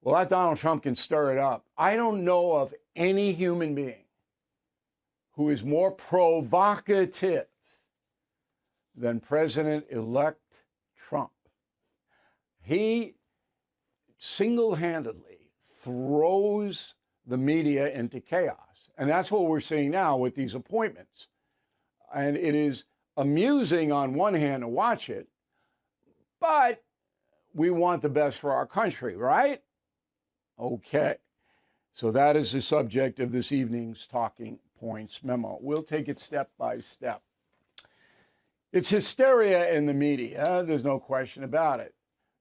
Well, that Donald Trump can stir it up. I don't know of any human being who is more provocative than President-elect Trump. He single-handedly throws the media into chaos. And that's what we're seeing now with these appointments. And it is amusing on one hand to watch it, but we want the best for our country, right? Okay. So that is the subject of this evening's Talking Points memo. We'll take it step by step. It's hysteria in the media, there's no question about it,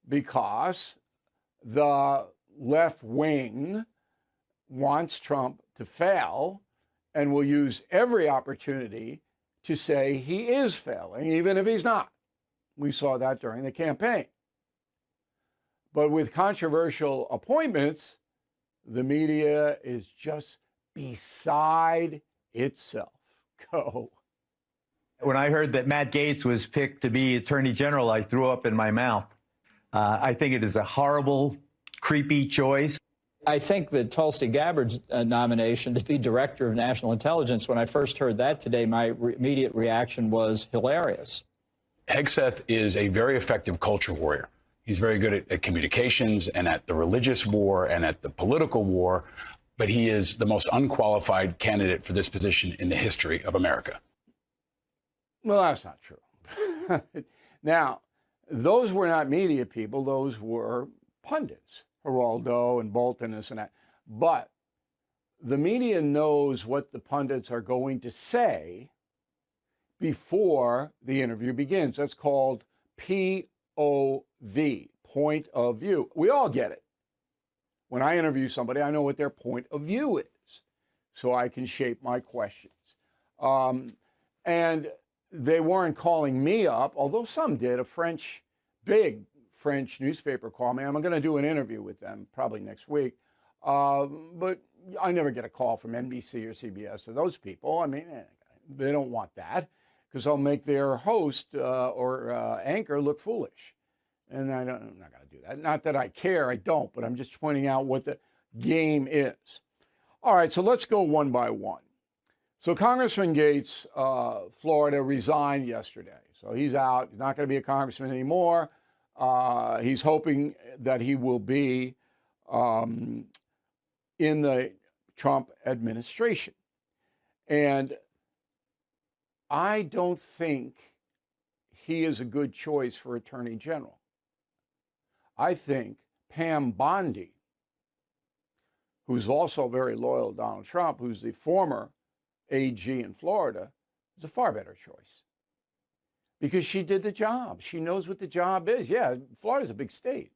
because the left wing wants Trump to fail and will use every opportunity to say he is failing, even if he's not. We saw that during the campaign. But with controversial appointments, the media is just beside itself. Go. When I heard that Matt Gaetz was picked to be Attorney General, I threw up in my mouth. I think it is a horrible, creepy choice. I think that Tulsi Gabbard's nomination to be Director of National Intelligence, when I first heard that today, my immediate reaction was hilarious. Hegseth is a very effective culture warrior. He's very good at communications and at the religious war and at the political war, but he is the most unqualified candidate for this position in the history of America. Well, that's not true. Now, those were not media people. Those were pundits, Geraldo and Bolton, this and that. But the media knows what the pundits are going to say before the interview begins. That's called POV, point of view. We all get it. When I interview somebody, I know what their point of view is, so I can shape my questions. And they weren't calling me up, although some did. A big French newspaper called me. I'm going to do an interview with them probably next week. But I never get a call from NBC or CBS or those people. I mean, they don't want that because I'll make their host or anchor look foolish. And I'm not going to do that. Not that I care, I don't, but I'm just pointing out what the game is. All right, so let's go one by one. So Congressman Gaetz, Florida, resigned yesterday. So he's out. He's not going to be a congressman anymore. He's hoping that he will be in the Trump administration. And I don't think he is a good choice for Attorney General. I think Pam Bondi, who's also very loyal to Donald Trump, who's the former AG in Florida, is a far better choice because she did the job. She knows what the job is. Yeah, Florida's a big state,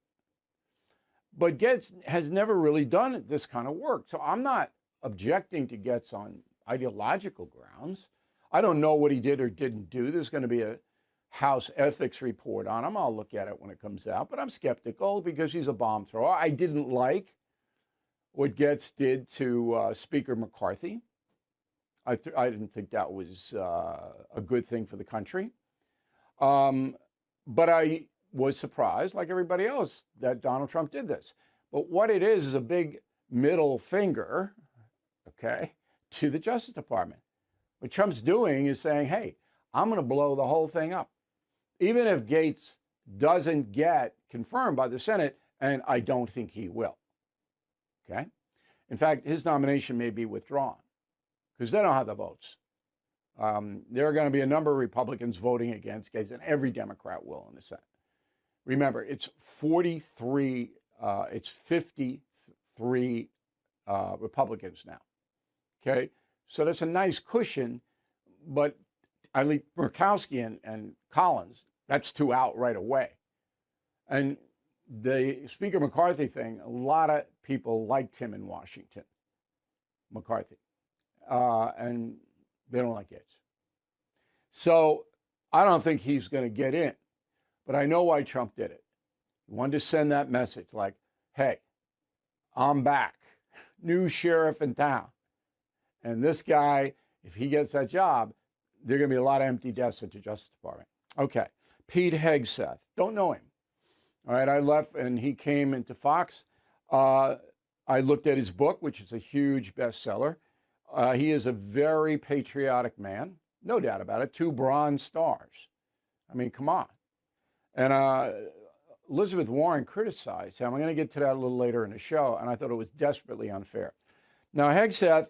but Gaetz has never really done this kind of work. So I'm not objecting to Gaetz on ideological grounds. I don't know what he did or didn't do. There's going to be a House ethics report on him. I'll look at it when it comes out, but I'm skeptical because he's a bomb thrower. I didn't like what Gaetz did to Speaker McCarthy. I didn't think that was a good thing for the country. But I was surprised, like everybody else, that Donald Trump did this. But what it is a big middle finger, okay, to the Justice Department. What Trump's doing is saying, hey, I'm going to blow the whole thing up. Even if Gaetz doesn't get confirmed by the Senate, and I don't think he will, okay? In fact, his nomination may be withdrawn because they don't have the votes. There are going to be a number of Republicans voting against Gaetz, and every Democrat will in the Senate. Remember, it's 53 Republicans now, okay? So that's a nice cushion, but I leave Murkowski and Collins, that's two out right away. And the Speaker McCarthy thing, a lot of people liked him in Washington, McCarthy, and they don't like Gaetz. So I don't think he's going to get in, but I know why Trump did it. He wanted to send that message like, hey, I'm back, new sheriff in town. And this guy, if he gets that job, there are going to be a lot of empty desks at the Justice Department. Okay, Pete Hegseth, don't know him. All right, I left and he came into Fox. I looked at his book, which is a huge bestseller. He is a very patriotic man, no doubt about it. 2 Bronze Stars. I mean, come on. And Elizabeth Warren criticized him. I'm going to get to that a little later in the show, and I thought it was desperately unfair. Now, Hegseth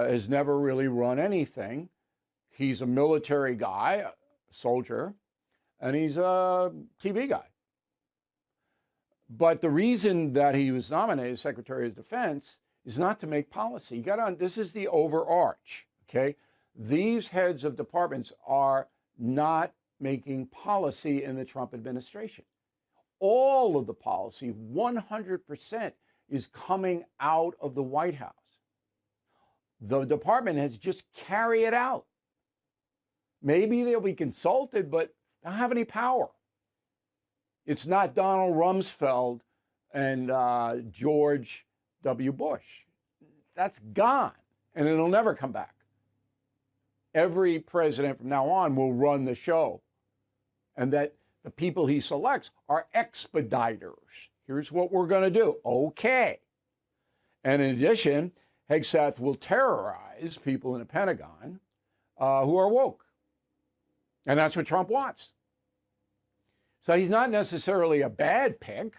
has never really run anything. He's a military guy, a soldier, and he's a TV guy. But the reason that he was nominated as Secretary of Defense is not to make policy. You got on. This is the overarch. Okay, these heads of departments are not making policy in the Trump administration. All of the policy, 100%, is coming out of the White House. The department has just carry it out. Maybe they'll be consulted, but they don't have any power. It's not Donald Rumsfeld and George W. Bush. That's gone, and it'll never come back. Every president from now on will run the show, and that the people he selects are expediters. Here's what we're going to do. Okay. And in addition, Hegseth will terrorize people in the Pentagon who are woke. And that's what Trump wants. So he's not necessarily a bad pick.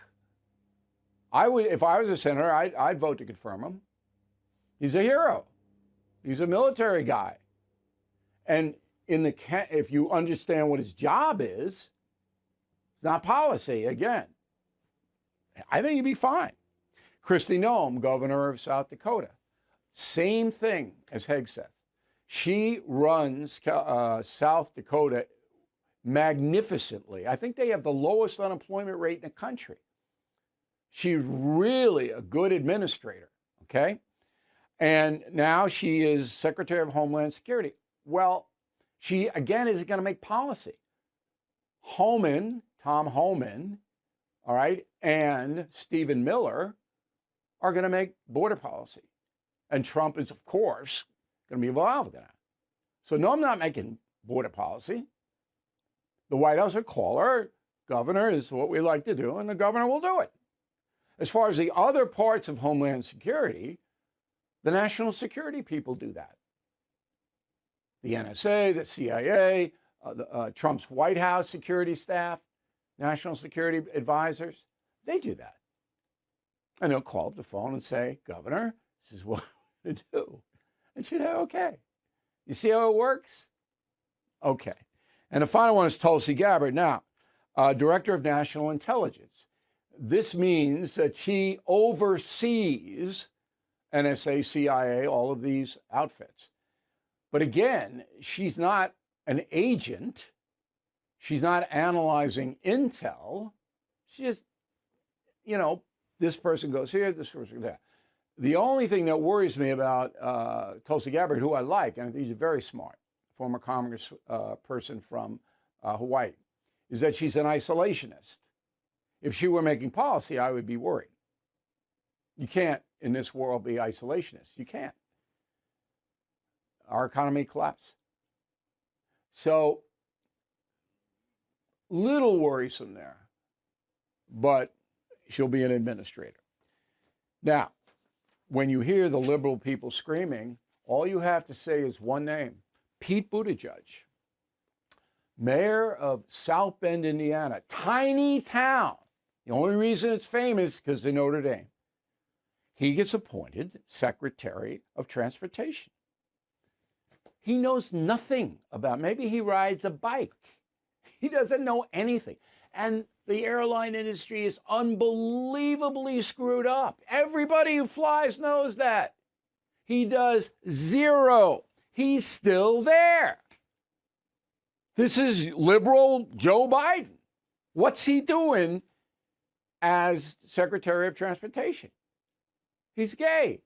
I would, if I was a senator, I'd vote to confirm him. He's a hero. He's a military guy. And if you understand what his job is, it's not policy, again. I think he'd be fine. Kristi Noem, governor of South Dakota, same thing as Hegseth. She runs South Dakota magnificently. I think they have the lowest unemployment rate in the country. She's really a good administrator, okay? And now she is Secretary of Homeland Security. Well, she, again, isn't going to make policy. Tom Homan, all right, and Stephen Miller are going to make border policy. And Trump is, of course, going to be involved in that. So no, I'm not making border policy. The White House will call her. Governor is what we like to do, and the governor will do it. As far as the other parts of Homeland Security, the national security people do that. The NSA, the CIA, Trump's White House security staff, national security advisors, they do that. And they'll call up the phone and say, Governor, this is what we're going to do. And she'll say, okay. You see how it works? Okay. And the final one is Tulsi Gabbard. Now, Director of National Intelligence. This means that she oversees NSA, CIA, all of these outfits. But again, she's not an agent. She's not analyzing intel. She just, this person goes here, this person goes there. The only thing that worries me about Tulsi Gabbard, who I like, and I think she's very smart, former Congress person from Hawaii, is that she's an isolationist. If she were making policy, I would be worried. You can't, in this world, be isolationist. You can't. Our economy collapsed. So, little worrisome there, but she'll be an administrator. Now, when you hear the liberal people screaming, all you have to say is one name, Pete Buttigieg, mayor of South Bend, Indiana, tiny town. The only reason it's famous is because of Notre Dame. He gets appointed Secretary of Transportation. He knows nothing about, maybe he rides a bike. He doesn't know anything. And the airline industry is unbelievably screwed up. Everybody who flies knows that. He does zero. He's still there. This is liberal Joe Biden. What's he doing as Secretary of Transportation? He's gay.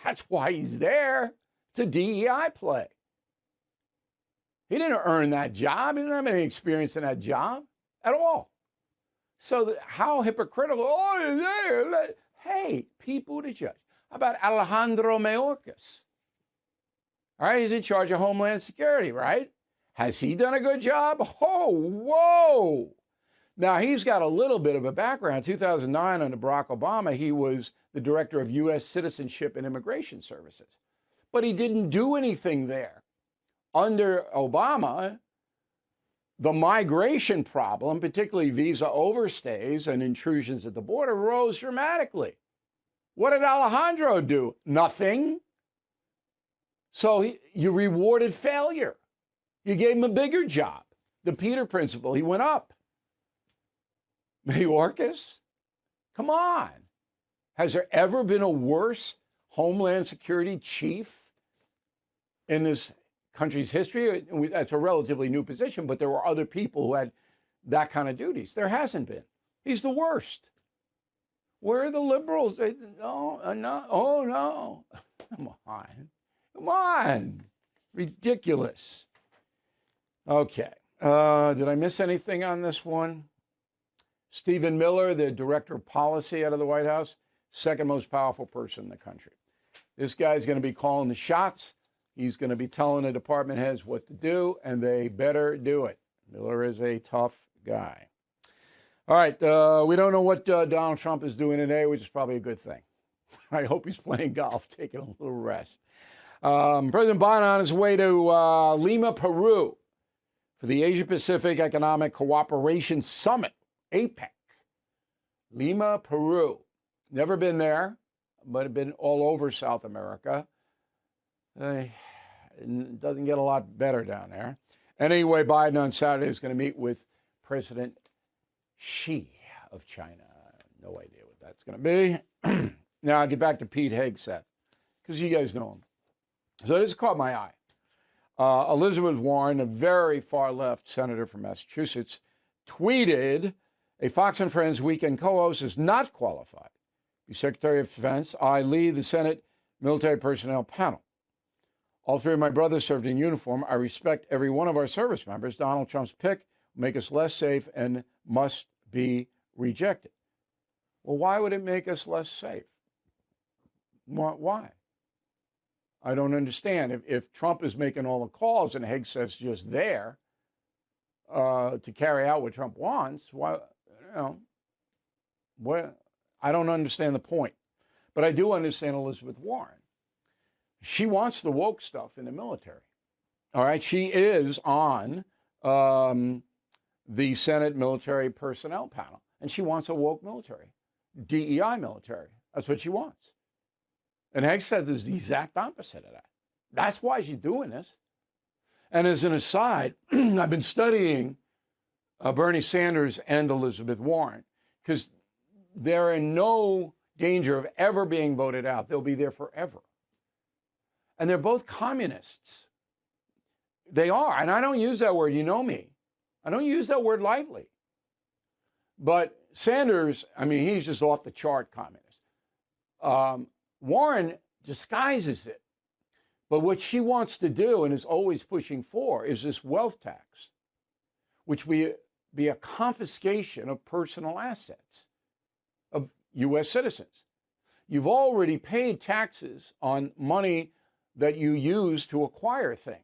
That's why he's there. It's a DEI play. He didn't earn that job. He didn't have any experience in that job at all. So how hypocritical. Oh, he's there. Hey, Pete Buttigieg. How about Alejandro Mayorkas? All right, he's in charge of Homeland Security, right? Has he done a good job? Oh, whoa. Now, he's got a little bit of a background. 2009, under Barack Obama, he was the director of U.S. Citizenship and Immigration Services. But he didn't do anything there. Under Obama, the migration problem, particularly visa overstays and intrusions at the border, rose dramatically. What did Alejandro do? Nothing. So you rewarded failure. You gave him a bigger job. The Peter Principle, he went up. Mayorkas? Come on. Has there ever been a worse Homeland Security chief in this country's history? That's a relatively new position, but there were other people who had that kind of duties. There hasn't been. He's the worst. Where are the liberals? No. Oh, no. Come on. Ridiculous. Okay. Did I miss anything on this one? Stephen Miller, the director of policy out of the White House, second most powerful person in the country. This guy's going to be calling the shots. He's going to be telling the department heads what to do, and they better do it. Miller is a tough guy. All right, we don't know what Donald Trump is doing today, which is probably a good thing. I hope he's playing golf, taking a little rest. President Biden on his way to Lima, Peru, for the Asia-Pacific Economic Cooperation Summit, APEC. Lima, Peru. Never been there, but have been all over South America. It doesn't get a lot better down there. Anyway, Biden on Saturday is going to meet with President Xi of China. No idea what that's going to be. Now I'll get back to Pete Hegseth, because you guys know him. So this caught my eye. Elizabeth Warren, a very far-left senator from Massachusetts, tweeted, a Fox and Friends weekend co-host is not qualified to be Secretary of Defense. I lead the Senate military personnel panel. All three of my brothers served in uniform. I respect every one of our service members. Donald Trump's pick will make us less safe and must be rejected. Well, why would it make us less safe? Why? I don't understand. If Trump is making all the calls and Hegseth's just there to carry out what Trump wants, why? I don't understand the point. But I do understand Elizabeth Warren. She wants the woke stuff in the military. All right, she is on the Senate military personnel panel, and she wants a woke military, DEI military. That's what she wants. And Hegseth is the exact opposite of that. That's why she's doing this. And as an aside, I've been studying Bernie Sanders and Elizabeth Warren, because they're in no danger of ever being voted out. They'll be there forever. And they're both communists. They are. And I don't use that word. You know me. I don't use that word lightly. But Sanders, I mean, he's just off the chart communist. Warren disguises it. But what she wants to do and is always pushing for is this wealth tax, which will be a confiscation of personal assets of U.S. citizens. You've already paid taxes on money that you use to acquire things.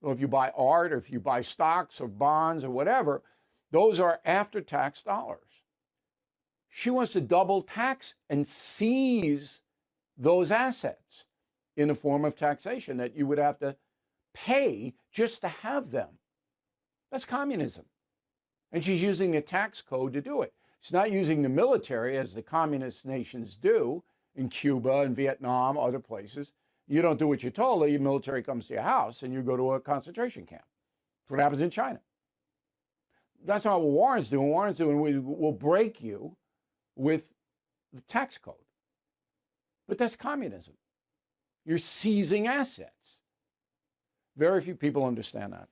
So if you buy art, or if you buy stocks or bonds or whatever, those are after-tax dollars. She wants to double tax and seize those assets in the form of taxation that you would have to pay just to have them. That's communism. And she's using the tax code to do it. She's not using the military as the communist nations do in Cuba and Vietnam, other places. You don't do what you're told, the military comes to your house and you go to a concentration camp. That's what happens in China. That's not what Warren's doing. Warren's doing, we'll break you with the tax code. But that's communism. You're seizing assets. Very few people understand that.